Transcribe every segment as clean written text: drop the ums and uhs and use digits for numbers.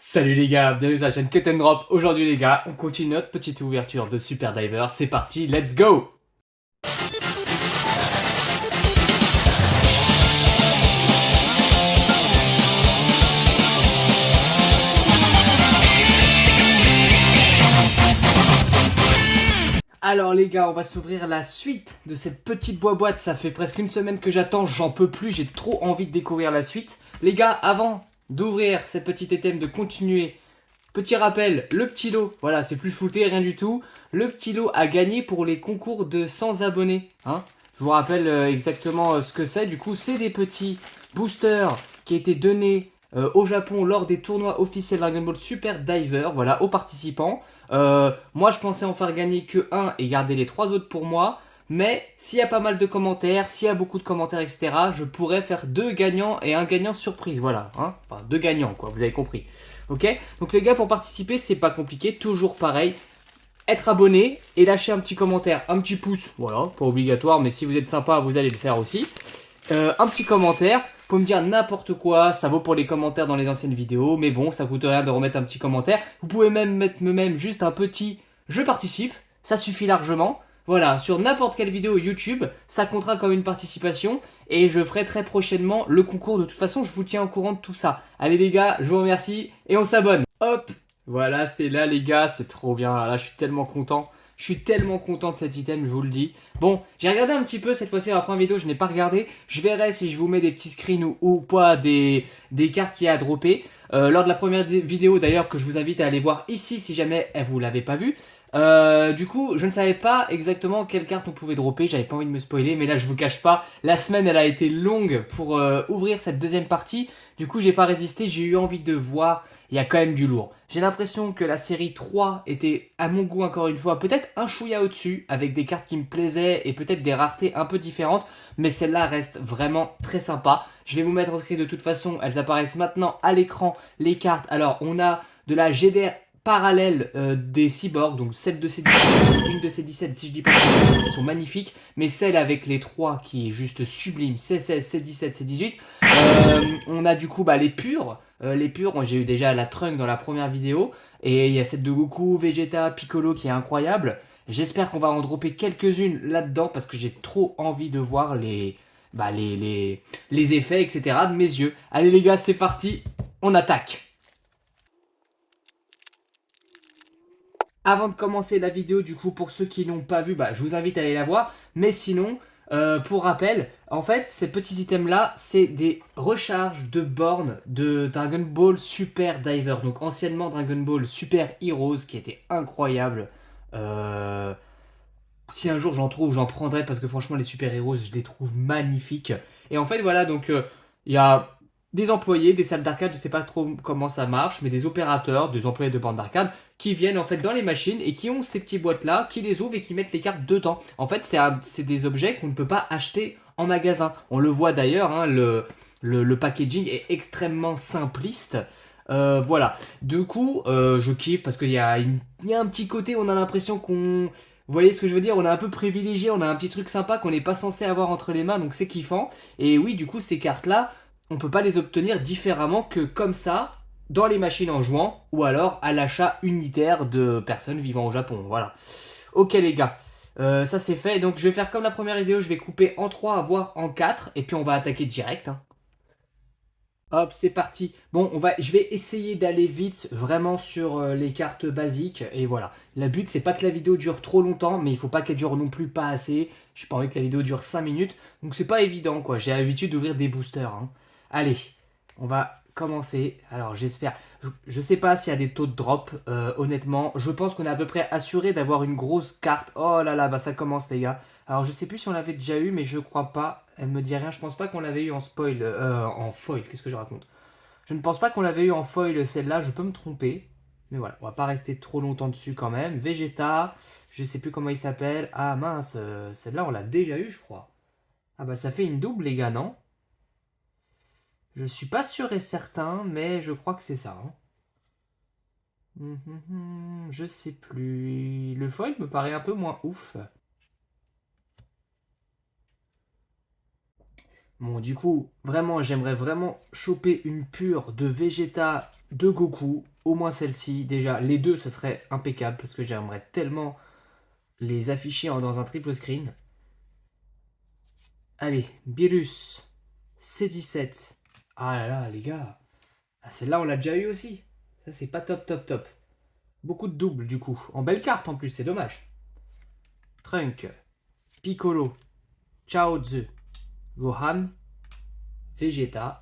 Salut les gars, bienvenue sur la chaîne Cut and Drop. Aujourd'hui les gars, on continue notre petite ouverture de Super Diver. C'est parti, let's go! Alors les gars, on va s'ouvrir la suite de cette petite boîte. Ça fait presque une semaine que j'attends, j'en peux plus, j'ai trop envie de découvrir la suite. Les gars, avant d'ouvrir cette petite item, de continuer, petit rappel, le petit lot, voilà, c'est plus flouté, rien du tout. Le petit lot a gagné pour les concours de 100 abonnés. Hein, je vous rappelle exactement ce que c'est. Du coup, c'est des petits boosters qui étaient donnés au Japon lors des tournois officiels Dragon Ball Super Diver, voilà, aux participants. Moi, je pensais en faire gagner que un et garder les trois autres pour moi. Mais s'il y a pas mal de commentaires, s'il y a beaucoup de commentaires, etc., je pourrais faire deux gagnants et un gagnant surprise. Voilà, hein, enfin deux gagnants, quoi, vous avez compris. Ok? Donc les gars, pour participer, c'est pas compliqué, toujours pareil. Être abonné et lâcher un petit commentaire, un petit pouce, voilà, pas obligatoire, mais si vous êtes sympa, vous allez le faire aussi. Un petit commentaire, vous pouvez me dire n'importe quoi, ça vaut pour les commentaires dans les anciennes vidéos, mais bon, ça coûte rien de remettre un petit commentaire. Vous pouvez même mettre même juste un petit je participe, ça suffit largement. Voilà, sur n'importe quelle vidéo YouTube, ça comptera comme une participation et je ferai très prochainement le concours. De toute façon, je vous tiens au courant de tout ça. Allez les gars, je vous remercie et on s'abonne. Hop, voilà, c'est là les gars, c'est trop bien. Là, je suis tellement content. Je suis tellement content de cet item, je vous le dis. Bon, j'ai regardé un petit peu cette fois-ci dans la première vidéo, je n'ai pas regardé. Je verrai si je vous mets des petits screens ou pas des cartes qu'il y a à dropper. Lors de la première vidéo d'ailleurs que je vous invite à aller voir ici si jamais vous l'avez pas vu. Du coup, je ne savais pas exactement quelle carte on pouvait dropper, j'avais pas envie de me spoiler, mais là je vous cache pas, la semaine elle a été longue pour ouvrir cette deuxième partie. Du coup, j'ai pas résisté, j'ai eu envie de voir, il y a quand même du lourd. J'ai l'impression que la série 3 était, à mon goût encore une fois, peut-être un chouïa au-dessus, avec des cartes qui me plaisaient et peut-être des raretés un peu différentes, mais celle-là reste vraiment très sympa. Je vais vous mettre en screen de toute façon, elles apparaissent maintenant à l'écran, les cartes. Alors, on a de la GDR parallèle des cyborgs, donc celle de ces 17, une de ces 17, si je dis pas de bêtises, qui sont magnifiques, mais celle avec les 3 qui est juste sublime, C16, C17, C18. On a du coup les purs. Les purs, j'ai eu déjà la Trunk dans la première vidéo. Et il y a cette de Goku, Vegeta, Piccolo qui est incroyable. J'espère qu'on va en dropper quelques-unes là-dedans parce que j'ai trop envie de voir les effets, etc. de mes yeux. Allez les gars, c'est parti, on attaque. Avant de commencer la vidéo, du coup, pour ceux qui l'ont pas vu, je vous invite à aller la voir. Mais sinon, pour rappel, en fait, ces petits items-là, c'est des recharges de bornes de Dragon Ball Super Diver. Donc, anciennement Dragon Ball Super Heroes, qui était incroyable. Euh, Si un jour j'en trouve, j'en prendrai parce que franchement, les Super Heroes, je les trouve magnifiques. Et en fait, voilà, donc, il y a des employés, des salles d'arcade, je sais pas trop comment ça marche, mais des opérateurs, des employés de bornes d'arcade qui viennent en fait dans les machines et qui ont ces petites boîtes là, qui les ouvrent et qui mettent les cartes dedans. En fait, c'est des objets qu'on ne peut pas acheter en magasin. On le voit d'ailleurs, hein, le packaging est extrêmement simpliste. Voilà. Du coup, je kiffe parce qu'il y a un petit côté, on a l'impression qu'on. Vous voyez ce que je veux dire? On est un peu privilégié, on a un petit truc sympa qu'on n'est pas censé avoir entre les mains, donc c'est kiffant. Et oui, du coup, ces cartes-là, on peut pas les obtenir différemment que comme ça, dans les machines en jouant, ou alors à l'achat unitaire de personnes vivant au Japon. Voilà. Ok les gars, ça c'est fait. Donc je vais faire comme la première vidéo, je vais couper en 3 voire en 4 et puis on va attaquer direct. Hein. Hop, c'est parti. Bon, je vais essayer d'aller vite, vraiment sur les cartes basiques. Et voilà. Le but, c'est pas que la vidéo dure trop longtemps, mais il faut pas qu'elle dure non plus pas assez. J'ai pas envie que la vidéo dure 5 minutes. Donc c'est pas évident, quoi. J'ai l'habitude d'ouvrir des boosters. Hein. Allez, on va commencer. Alors j'espère. Je sais pas s'il y a des taux de drop, honnêtement. Je pense qu'on est à peu près assuré d'avoir une grosse carte. Oh là là, bah ça commence, les gars. Alors je sais plus si on l'avait déjà eu, mais je crois pas. Elle me dit rien. Je pense pas qu'on l'avait eu en spoil, en foil. Qu'est-ce que je raconte? Je ne pense pas qu'on l'avait eu en foil celle-là. Je peux me tromper, mais voilà, on va pas rester trop longtemps dessus quand même. Vegeta, je sais plus comment il s'appelle. Ah mince, celle-là on l'a déjà eu, je crois. Ah bah ça fait une double, les gars, non? Je suis pas sûr et certain, mais je crois que c'est ça. Hein. Je sais plus. Le foil me paraît un peu moins ouf. Bon, du coup, vraiment, j'aimerais vraiment choper une pure de Vegeta de Goku. au moins celle-ci. Déjà, les deux, ce serait impeccable parce que j'aimerais tellement les afficher dans un triple screen. Allez, Beerus, C17. Ah là là, les gars. Ah, celle-là, on l'a déjà eu aussi. Ça, c'est pas top, top, top. Beaucoup de doubles, du coup. En belle carte, en plus, c'est dommage. Trunk, Piccolo, Chaozu, Gohan, Vegeta.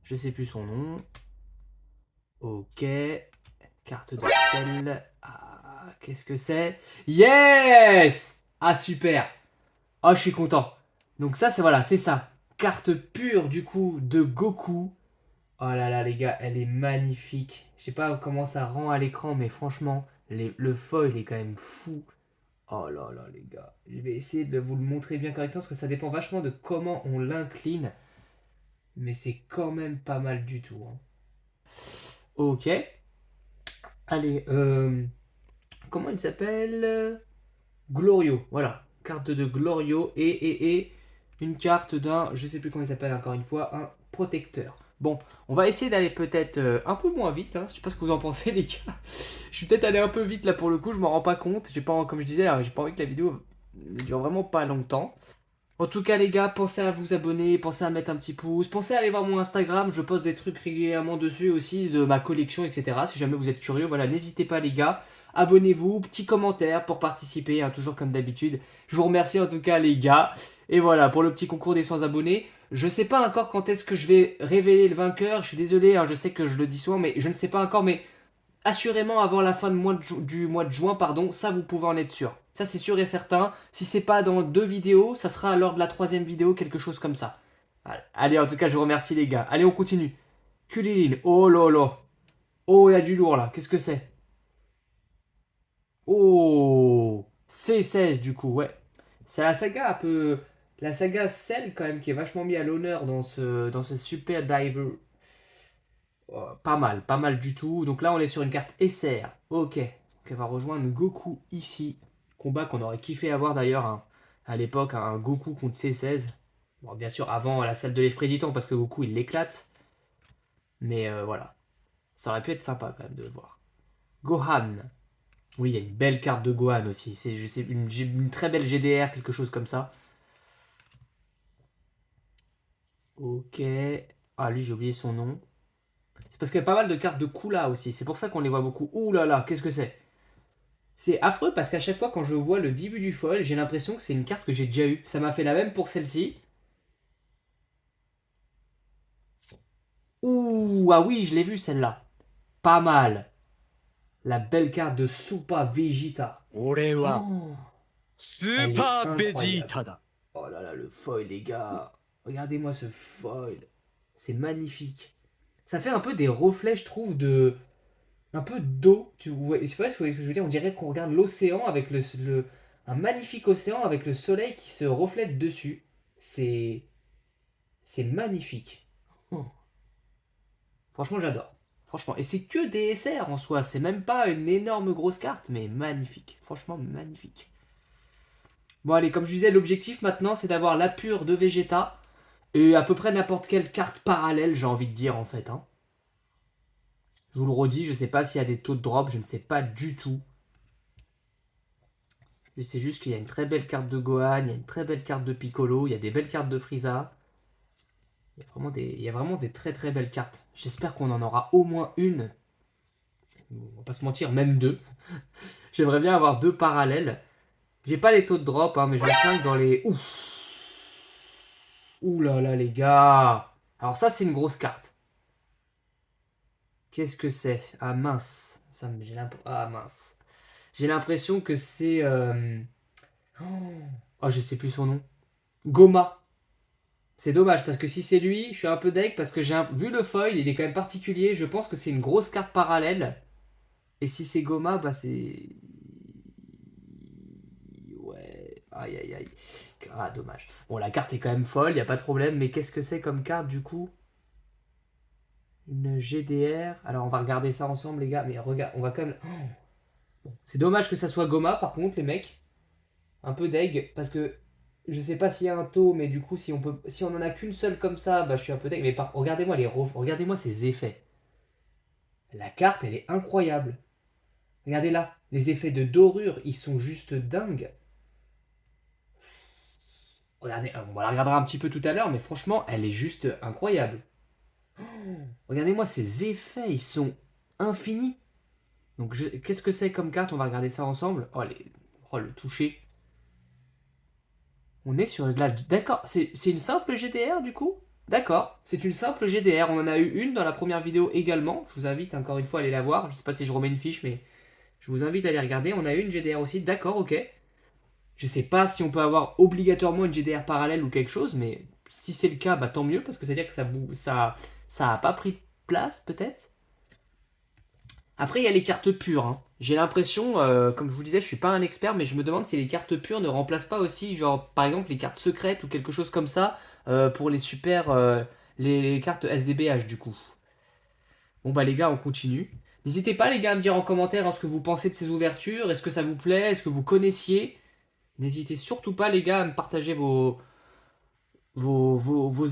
Je sais plus son nom. Ok. Carte de sel. Ah, qu'est-ce que c'est? Yes! Ah, super. Oh, je suis content. Donc ça, c'est voilà, c'est ça. Carte pure, du coup, de Goku. Oh là là, les gars, elle est magnifique. Je sais pas comment ça rend à l'écran, mais franchement, le foil est quand même fou. Oh là là, les gars. Je vais essayer de vous le montrer bien correctement, parce que ça dépend vachement de comment on l'incline. Mais c'est quand même pas mal du tout, hein. Ok. Allez, comment il s'appelle? Glorio, voilà. Carte de Glorio et une carte d'un, je sais plus comment il s'appelle encore une fois, un protecteur. Bon, on va essayer d'aller peut-être un peu moins vite, hein. Je sais pas ce que vous en pensez les gars. Je suis peut-être allé un peu vite là pour le coup, je m'en rends pas compte. J'ai pas, comme je disais, j'ai pas envie que la vidéo ne dure vraiment pas longtemps. En tout cas les gars, pensez à vous abonner, pensez à mettre un petit pouce, pensez à aller voir mon Instagram, je poste des trucs régulièrement dessus aussi, de ma collection, etc. Si jamais vous êtes curieux, voilà, n'hésitez pas les gars. Abonnez-vous, petit commentaire pour participer, hein, toujours comme d'habitude. Je vous remercie en tout cas les gars. Et voilà, pour le petit concours des 100 abonnés. Je sais pas encore quand est-ce que je vais révéler le vainqueur, je suis désolé, hein, je sais que je le dis souvent, mais je ne sais pas encore, mais assurément avant la fin du mois de juin, pardon, ça vous pouvez en être sûr. Ça c'est sûr et certain. Si c'est pas dans 2 vidéos, ça sera lors de la 3e vidéo, quelque chose comme ça. Allez, en tout cas, je vous remercie les gars. Allez, on continue. Kulilin, oh là là. Oh, il y a du lourd là. Qu'est-ce que c'est? Oh, C16 du coup, ouais. C'est la saga un peu. La saga Cell quand même qui est vachement mis à l'honneur dans ce Super Diver. Oh, pas mal du tout. Donc là, on est sur une carte SR. Ok. Donc elle va rejoindre Goku ici. Combat qu'on aurait kiffé avoir d'ailleurs hein, à l'époque, un Goku contre C16. Bon, bien sûr, avant la salle de l'esprit du temps parce que Goku il l'éclate. Mais voilà. Ça aurait pu être sympa quand même de le voir. Gohan. Oui, il y a une belle carte de Gohan aussi. C'est je sais, une très belle GDR, quelque chose comme ça. Ok. Ah, lui, j'ai oublié son nom. C'est parce qu'il y a pas mal de cartes de Kula aussi. C'est pour ça qu'on les voit beaucoup. Ouh là là, qu'est-ce que c'est? C'est affreux parce qu'à chaque fois quand je vois le début du foil, j'ai l'impression que c'est une carte que j'ai déjà eue. Ça m'a fait la même pour celle-ci. Ouh, ah oui, je l'ai vue celle-là. Pas mal. La belle carte de Super Vegeta. 俺は Oh, ス elle ー est パーベジー incroyable. タだ。Oh là là, le foil, les gars. Regardez-moi ce foil. C'est magnifique. Ça fait un peu des reflets, je trouve, de. Un peu d'eau. Tu vois, je sais pas si vous voyez ce que je veux dire. On dirait qu'on regarde l'océan avec un magnifique océan avec le soleil qui se reflète dessus. C'est. C'est magnifique. Oh. Franchement, j'adore. Franchement. Et c'est que des SR en soi. C'est même pas une énorme grosse carte, mais magnifique. Franchement, magnifique. Bon, allez, comme je disais, l'objectif maintenant, c'est d'avoir la pure de Vegeta. Et à peu près n'importe quelle carte parallèle, j'ai envie de dire, en fait. Hein. Je vous le redis, je sais pas s'il y a des taux de drop, je ne sais pas du tout. Je sais juste qu'il y a une très belle carte de Gohan, il y a une très belle carte de Piccolo, il y a des belles cartes de Frieza. Il y a vraiment des très très belles cartes. J'espère qu'on en aura au moins une. On va pas se mentir, même deux. J'aimerais bien avoir deux parallèles. J'ai pas les taux de drop, hein, mais je sens que dans les... Ouf. Ouh là là les gars. Alors ça c'est une grosse carte. Qu'est-ce que c'est? Ah mince. Ah mince. J'ai l'impression que c'est... Oh, je sais plus son nom. Goma. C'est dommage parce que si c'est lui, je suis un peu deg parce que vu le foil, il est quand même particulier. Je pense que c'est une grosse carte parallèle. Et si c'est Goma, bah c'est. Ouais. Aïe aïe aïe. Ah, dommage. Bon, la carte est quand même folle, y a pas de problème. Mais qu'est-ce que c'est comme carte du coup? Une GDR. Alors on va regarder ça ensemble, les gars. Mais regarde, on va quand même. Oh. Bon. C'est dommage que ça soit Goma par contre, les mecs. Un peu deg parce que je sais pas s'il y a un taux, mais du coup, si on en a qu'une seule comme ça, bah je suis un peu deg. Mais regardez-moi regardez-moi ces effets. La carte, elle est incroyable. Regardez là, les effets de dorure, ils sont juste dingues. Regardez, on la regardera un petit peu tout à l'heure, mais franchement, elle est juste incroyable. Regardez-moi ces effets, ils sont infinis. Donc, qu'est-ce que c'est comme carte? On va regarder ça ensemble. Oh, le toucher. On est sur de la... D'accord, c'est une simple GDR du coup? D'accord, c'est une simple GDR. On en a eu une dans la première vidéo également. Je vous invite encore une fois à aller la voir. Je sais pas si je remets une fiche, mais je vous invite à aller regarder. On a eu une GDR aussi. D'accord, ok. Je sais pas si on peut avoir obligatoirement une GDR parallèle ou quelque chose, mais si c'est le cas, bah tant mieux, parce que c'est-à-dire que ça a pas pris de place, peut-être. Après, il y a les cartes pures, hein. J'ai l'impression, comme je vous disais, je suis pas un expert, mais je me demande si les cartes pures ne remplacent pas aussi, genre, par exemple, les cartes secrètes ou quelque chose comme ça, pour les super, les cartes SDBH, du coup. Bon, bah les gars, on continue. N'hésitez pas, les gars, à me dire en commentaire ce que vous pensez de ces ouvertures. Est-ce que ça vous plaît? Est-ce que vous connaissiez? N'hésitez surtout pas, les gars, à me partager vos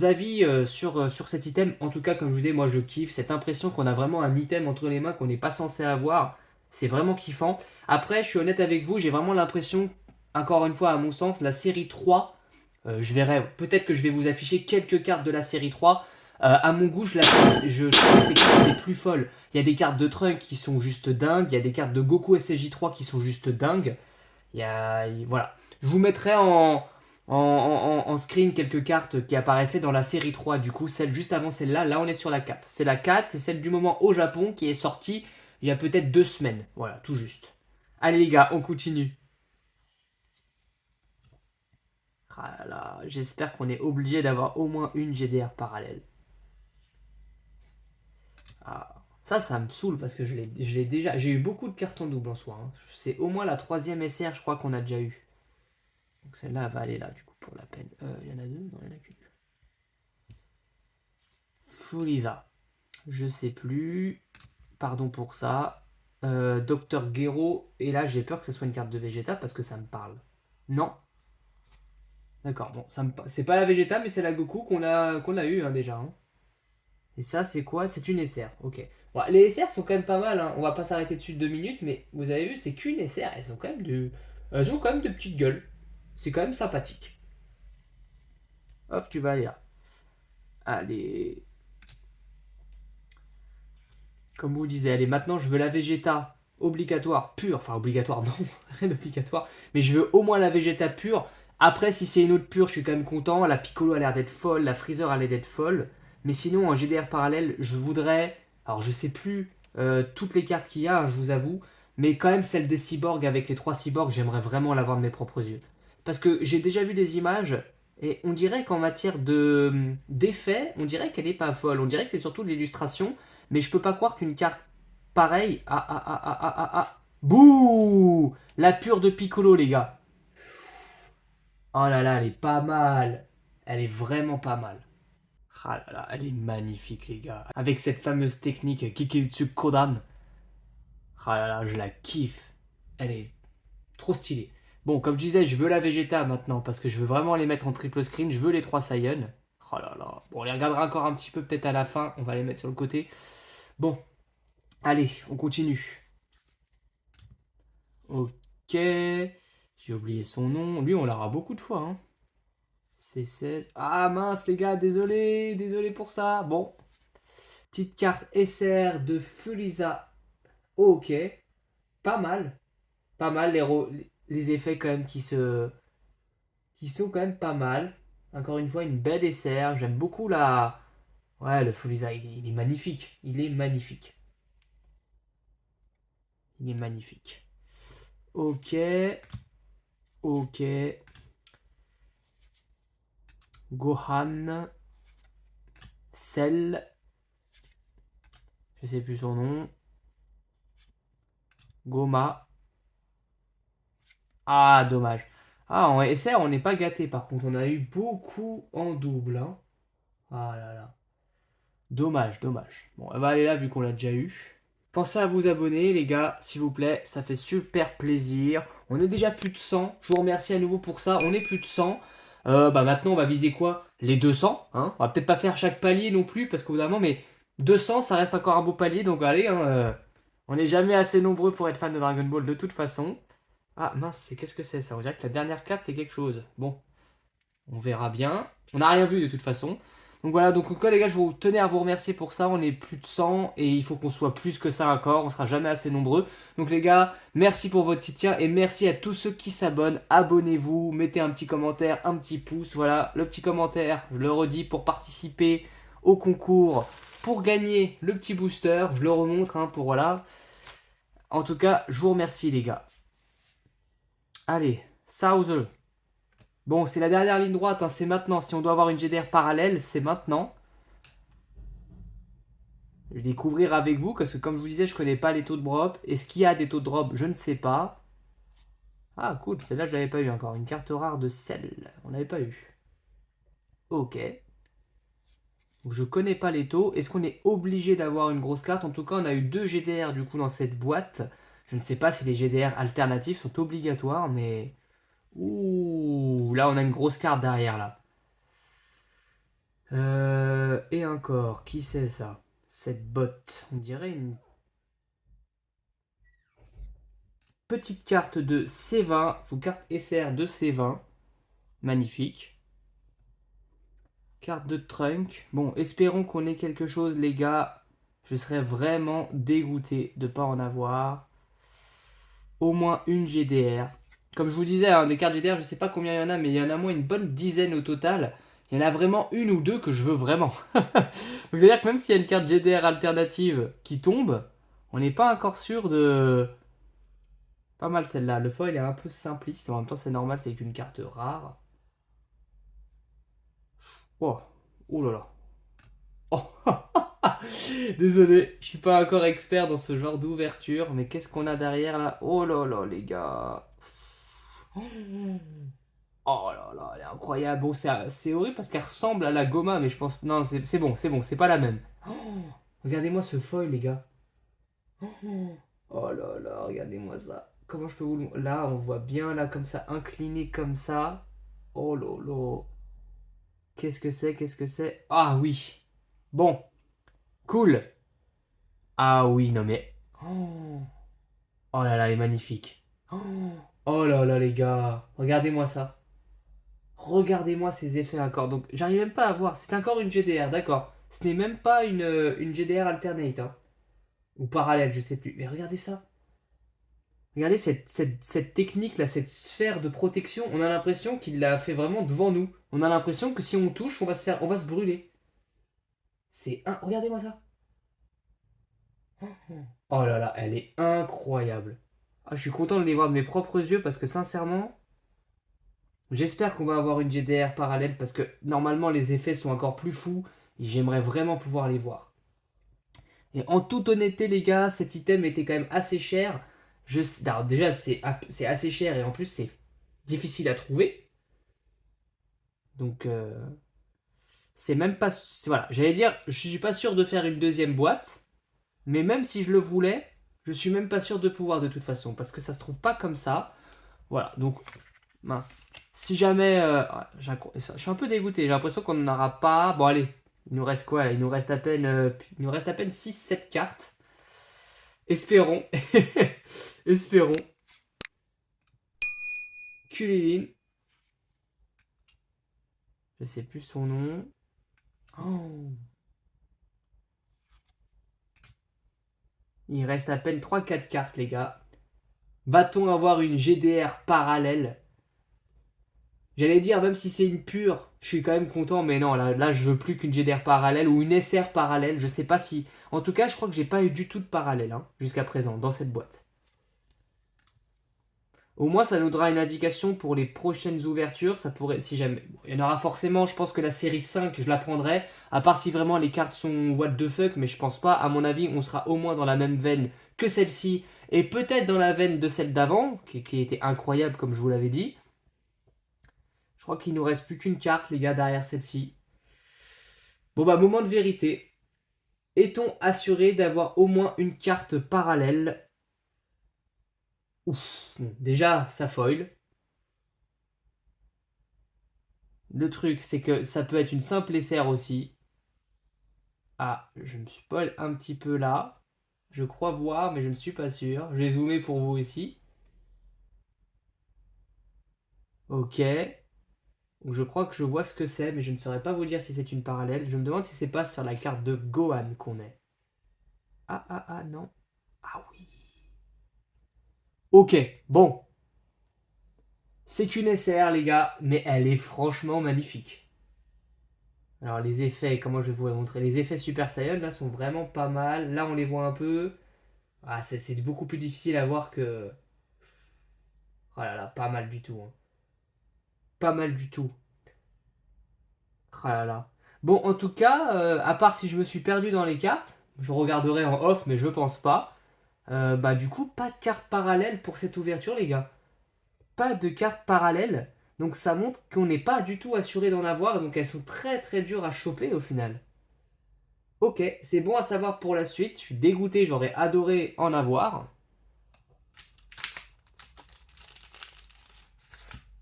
avis sur cet item. En tout cas, comme je vous disais, moi je kiffe cette impression qu'on a vraiment un item entre les mains qu'on n'est pas censé avoir. C'est vraiment kiffant. Après, je suis honnête avec vous, j'ai vraiment l'impression, encore une fois, à mon sens, la série 3, je verrai, peut-être que je vais vous afficher quelques cartes de la série 3. À mon goût, je trouve les cartes les plus folles. Il y a des cartes de Trunk qui sont juste dingues. Il y a des cartes de Goku SSJ3 qui sont juste dingues. Voilà. Je vous mettrai en screen quelques cartes qui apparaissaient dans la série 3. Du coup, celle juste avant celle-là, là on est sur la 4. C'est la 4, c'est celle du moment au Japon qui est sortie il y a peut-être 2 semaines. Voilà, tout juste. Allez les gars, on continue. Ah là là, j'espère qu'on est obligé d'avoir au moins une GDR parallèle. Ah, ça me saoule parce que je l'ai déjà. J'ai eu beaucoup de cartes en double en soi, hein. C'est au moins la troisième SR, je crois qu'on a déjà eu. Donc celle-là elle va aller là, du coup, pour la peine. Il y en a deux? Non, il y en a qu'une. Furiza. Je sais plus. Pardon pour ça. Docteur Gero. Et là, j'ai peur que ce soit une carte de Vegeta parce que ça me parle. Non. D'accord, bon, c'est pas la Vegeta, mais c'est la Goku qu'on a eu hein, déjà, hein. Et ça, c'est quoi? C'est une SR. Ok. Bon, les SR sont quand même pas mal, hein. On va pas s'arrêter dessus 2 minutes, mais vous avez vu, c'est qu'une SR. Elles ont quand même de petites gueules. C'est quand même sympathique. Hop, tu vas aller là. Allez. Comme vous disiez, allez, maintenant je veux la Vegeta obligatoire, pure. Enfin, obligatoire, non, rien d'obligatoire. Mais je veux au moins la Vegeta pure. Après, si c'est une autre pure, je suis quand même content. La Piccolo a l'air d'être folle, la Freezer a l'air d'être folle. Mais sinon, en GDR parallèle, je voudrais. Alors, je sais plus toutes les cartes qu'il y a, hein, je vous avoue. Mais quand même, celle des cyborgs avec les 3 cyborgs, j'aimerais vraiment l'avoir de mes propres yeux. Parce que j'ai déjà vu des images. Et on dirait qu'en matière d'effet, on dirait qu'elle est pas folle. On dirait que c'est surtout de l'illustration. Mais je peux pas croire qu'une carte pareille. Bouh! La pure de Piccolo, les gars. Oh là là, elle est pas mal. Elle est vraiment pas mal. Ah là là, elle est magnifique, les gars. Avec cette fameuse technique Kiketsu Kodan. Ah là là, je la kiffe. Elle est trop stylée. Bon, comme je disais, je veux la Vegeta maintenant parce que je veux vraiment les mettre en triple screen. Je veux les 3 Saiyans. Oh là là. Bon, on les regardera encore un petit peu peut-être à la fin. On va les mettre sur le côté. Bon, allez, on continue. Ok. J'ai oublié son nom. Lui, on l'aura beaucoup de fois, hein. C16. Ah mince, les gars, désolé. Désolé pour ça. Bon. Petite carte SR de Fuliza. Ok. Pas mal. Pas mal. Les effets, quand même, qui sont quand même pas mal. Encore une fois, une belle SR. J'aime beaucoup la. Ouais, le Fuliza, il est magnifique. Il est magnifique. Il est magnifique. Ok. Ok. Gohan. Cell. Je sais plus son nom. Goma. Ah, dommage. Ah, en SR, on n'est pas gâté par contre. On a eu beaucoup en double, hein. Ah là là. Dommage, dommage. Bon, elle va aller là vu qu'on l'a déjà eu. Pensez à vous abonner, les gars, s'il vous plaît. Ça fait super plaisir. On est déjà plus de 100. Je vous remercie à nouveau pour ça. On est plus de 100. Bah maintenant, on va viser quoi? Les 200, hein. On va peut-être pas faire chaque palier non plus, parce qu'au bout d'un moment, mais 200, ça reste encore un beau palier, donc allez, hein, on n'est jamais assez nombreux pour être fan de Dragon Ball de toute façon. Ah mince, qu'est-ce que c'est ça? On dirait que la dernière carte c'est quelque chose. Bon, on verra bien. On n'a rien vu de toute façon. Donc voilà, donc encore les gars, je vous tenais à vous remercier pour ça. On est plus de 100 et il faut qu'on soit plus que ça encore. On sera jamais assez nombreux. Donc les gars, merci pour votre soutien et merci à tous ceux qui s'abonnent. Abonnez-vous, mettez un petit commentaire, un petit pouce. Voilà, le petit commentaire, je le redis, pour participer au concours, pour gagner le petit booster. Je le remontre, hein, pour voilà. En tout cas, je vous remercie les gars. Allez, South. Bon, c'est la dernière ligne droite, hein, c'est maintenant. Si on doit avoir une GDR parallèle, c'est maintenant. Je vais découvrir avec vous, parce que comme je vous disais, je connais pas les taux de drop. Est-ce qu'il y a des taux de drop? Je ne sais pas. Ah, cool, celle-là, je l'avais pas eu encore. Une carte rare de sel. On l'avait pas eu. Ok. Donc, je connais pas les taux. Est-ce qu'on est obligé d'avoir une grosse carte? En tout cas, on a eu 2 GDR du coup dans cette boîte. Je ne sais pas si les GDR alternatifs sont obligatoires, mais... Ouh, là, on a une grosse carte derrière, là. Et encore, qui c'est ça? Cette botte, on dirait une petite carte de C20, ou carte SR de C20. Magnifique. Carte de Trunk. Bon, espérons qu'on ait quelque chose, les gars. Je serais vraiment dégoûté de ne pas en avoir. Au moins une GDR. Comme je vous disais, hein, des cartes GDR, je ne sais pas combien il y en a, mais il y en a au moins une bonne dizaine au total. Il y en a vraiment une ou deux que je veux vraiment. Donc c'est-à-dire que même s'il y a une carte GDR alternative qui tombe, on n'est pas encore sûr de... Pas mal celle-là. Le foil est un peu simpliste. En même temps, c'est normal, c'est une carte rare. Oh, oh là là. Oh. Désolé, je suis pas encore expert dans ce genre d'ouverture, mais qu'est-ce qu'on a derrière là? Oh là là, les gars. Oh là là, elle est incroyable. Bon, c'est horrible parce qu'elle ressemble à la Goma, mais je pense. Non, c'est bon, c'est pas la même. Oh, regardez-moi ce foil, les gars. Oh là là, regardez-moi ça. Comment je peux vous le... Là, on voit bien, là, comme ça, incliné comme ça. Oh là là. Qu'est-ce que c'est? Qu'est-ce que c'est? Ah oui. Bon, cool. Ah oui, non mais... Oh, oh là là, elle est magnifique. Oh, oh là là, les gars. Regardez-moi ça. Regardez-moi ces effets encore. Donc, j'arrive même pas à voir. C'est encore une GDR, d'accord. Ce n'est même pas une GDR alternate, hein. Ou parallèle, je sais plus. Mais regardez ça. Regardez cette technique là, cette sphère de protection, on a l'impression qu'il l'a fait vraiment devant nous. On a l'impression que si on touche, on va se brûler. Regardez-moi ça. Oh là là, elle est incroyable. Ah, je suis content de les voir de mes propres yeux parce que sincèrement, j'espère qu'on va avoir une GDR parallèle parce que normalement les effets sont encore plus fous et j'aimerais vraiment pouvoir les voir. Et en toute honnêteté les gars, cet item était quand même assez cher. Alors déjà c'est assez cher et en plus c'est difficile à trouver. Donc c'est même pas... Voilà, j'allais dire, je suis pas sûr de faire une deuxième boîte. Mais même si je le voulais, je suis même pas sûr de pouvoir de toute façon. Parce que ça se trouve pas comme ça. Voilà, donc mince. Si jamais... je suis un peu dégoûté, j'ai l'impression qu'on n'en aura pas. Bon allez, il nous reste quoi là? Il nous reste à peine 6-7 cartes. Espérons. Espérons. Kulilin. Je sais plus son nom. Oh. Il reste à peine 3-4 cartes les gars. Va-t-on avoir une GDR parallèle? J'allais dire, même si c'est une pure, je suis quand même content, mais non, là je veux plus qu'une GDR parallèle ou une SR parallèle. Je sais pas si. En tout cas, je crois que j'ai pas eu du tout de parallèle, hein, jusqu'à présent dans cette boîte. Au moins, ça nous donnera une indication pour les prochaines ouvertures. Ça pourrait, si jamais. Bon, il y en aura forcément, je pense que la série 5, je la prendrai. À part si vraiment les cartes sont what the fuck, mais je pense pas. À mon avis, on sera au moins dans la même veine que celle-ci. Et peut-être dans la veine de celle d'avant, qui était incroyable, comme je vous l'avais dit. Je crois qu'il nous reste plus qu'une carte, les gars, derrière celle-ci. Bon bah, moment de vérité. Est-on assuré d'avoir au moins une carte parallèle? Ouf, bon, déjà, ça foil. Le truc, c'est que ça peut être une simple SR aussi. Ah, je me spoil un petit peu là. Je crois voir, mais je ne suis pas sûr. Je vais zoomer pour vous ici. Ok. Je crois que je vois ce que c'est, mais je ne saurais pas vous dire si c'est une parallèle. Je me demande si c'est pas sur la carte de Gohan qu'on est. Ah, ah, ah, non. Ah oui. Ok, bon. C'est qu'une SR, les gars, mais elle est franchement magnifique. Alors, les effets, comment je vais vous les montrer? Les effets Super Saiyan, là, sont vraiment pas mal. Là, on les voit un peu. Ah, c'est beaucoup plus difficile à voir que... Oh là là, pas mal du tout, hein. Pas mal du tout. Oh là là. Bon, en tout cas, à part si je me suis perdu dans les cartes, je regarderai en off, mais je pense pas. Bah du coup, pas de carte parallèle pour cette ouverture, les gars. Pas de carte parallèle. Donc ça montre qu'on n'est pas du tout assuré d'en avoir. Donc elles sont très très dures à choper au final. Ok, c'est bon à savoir pour la suite. Je suis dégoûté, j'aurais adoré en avoir.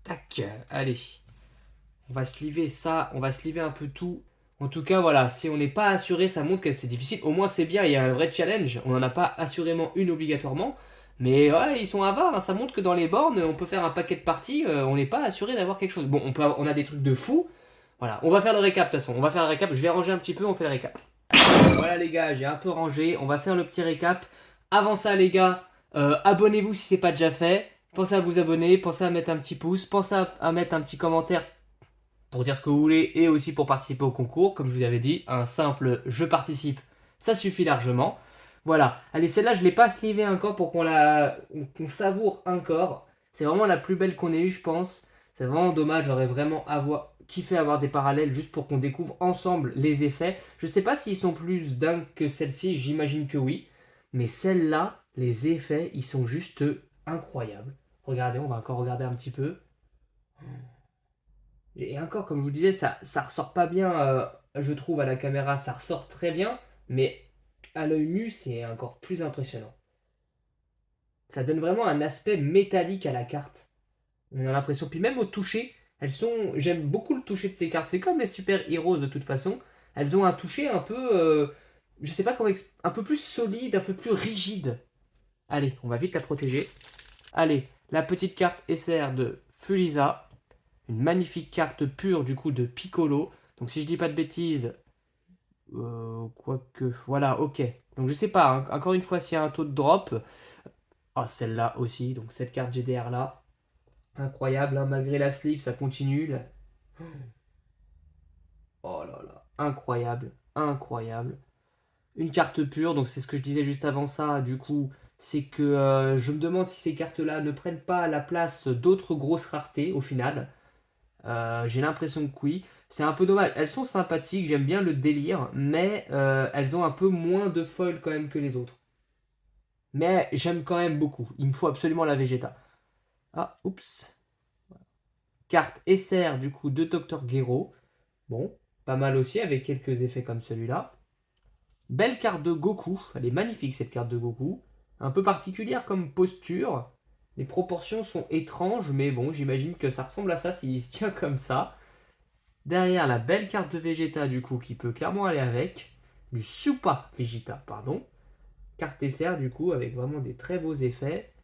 Tac, allez. On va sliver ça, on va sliver un peu tout. En tout cas, voilà, si on n'est pas assuré, ça montre que c'est difficile. Au moins, c'est bien, il y a un vrai challenge. On n'en a pas assurément une obligatoirement. Mais ouais, ils sont avares, hein. Ça montre que dans les bornes, on peut faire un paquet de parties. On n'est pas assuré d'avoir quelque chose. Bon, on a des trucs de fou. Voilà, on va faire le récap de toute façon. On va faire le récap. Je vais ranger un petit peu, on fait le récap. Voilà les gars, j'ai un peu rangé. On va faire le petit récap. Avant ça, les gars, abonnez-vous si c'est pas déjà fait. Pensez à vous abonner, pensez à mettre un petit pouce, pensez à mettre un petit commentaire pour dire ce que vous voulez et aussi pour participer au concours. Comme je vous avais dit, un simple je participe, ça suffit largement. Voilà, allez, celle-là, je ne l'ai pas slivé encore pour qu'on savoure encore. C'est vraiment la plus belle qu'on ait eue, je pense. C'est vraiment dommage, j'aurais vraiment kiffé avoir des parallèles juste pour qu'on découvre ensemble les effets. Je sais pas s'ils sont plus dingues que celle-ci, j'imagine que oui. Mais celle-là, les effets, ils sont juste incroyables. Regardez, on va encore regarder un petit peu. Et encore, comme je vous disais, ça ressort pas bien, je trouve, à la caméra. Ça ressort très bien, mais à l'œil nu, c'est encore plus impressionnant. Ça donne vraiment un aspect métallique à la carte. On a l'impression, puis même au toucher, j'aime beaucoup le toucher de ces cartes. C'est comme les super heroes de toute façon. Elles ont un toucher un peu, je sais pas comment, un peu plus solide, un peu plus rigide. Allez, on va vite la protéger. Allez, la petite carte SR de Fuliza. Une magnifique carte pure du coup de Piccolo. Donc si je dis pas de bêtises, quoique, voilà, ok. Donc je sais pas, hein, encore une fois, s'il y a un taux de drop. Ah, celle-là aussi, donc cette carte GDR là. Incroyable, hein, malgré la sleeve, ça continue. Là. Oh là là, incroyable, incroyable. Une carte pure, donc c'est ce que je disais juste avant ça, du coup, c'est que je me demande si ces cartes-là ne prennent pas la place d'autres grosses raretés au final. J'ai l'impression que oui. C'est un peu dommage. Elles sont sympathiques, j'aime bien le délire, mais elles ont un peu moins de foil quand même que les autres. Mais j'aime quand même beaucoup. Il me faut absolument la Vegeta. Ah, oups. Carte SR du coup de Dr. Gero. Bon, pas mal aussi avec quelques effets comme celui-là. Belle carte de Goku. Elle est magnifique cette carte de Goku. Un peu particulière comme posture. Les proportions sont étranges, mais bon, j'imagine que ça ressemble à ça s'il se tient comme ça. Derrière, la belle carte de Vegeta, du coup, qui peut clairement aller avec. Du Super Vegeta, pardon. Carte SR, du coup, avec vraiment des très beaux effets.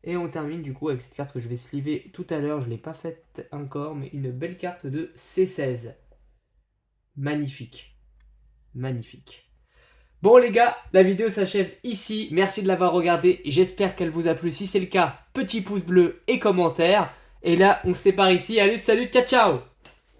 Et on termine, du coup, avec cette carte que je vais sliver tout à l'heure. Je ne l'ai pas faite encore, mais une belle carte de C16. Magnifique. Magnifique. Bon les gars, la vidéo s'achève ici. Merci de l'avoir regardée. J'espère qu'elle vous a plu. Si c'est le cas, petit pouce bleu et commentaire. Et là, on se sépare ici. Allez, salut, ciao ciao!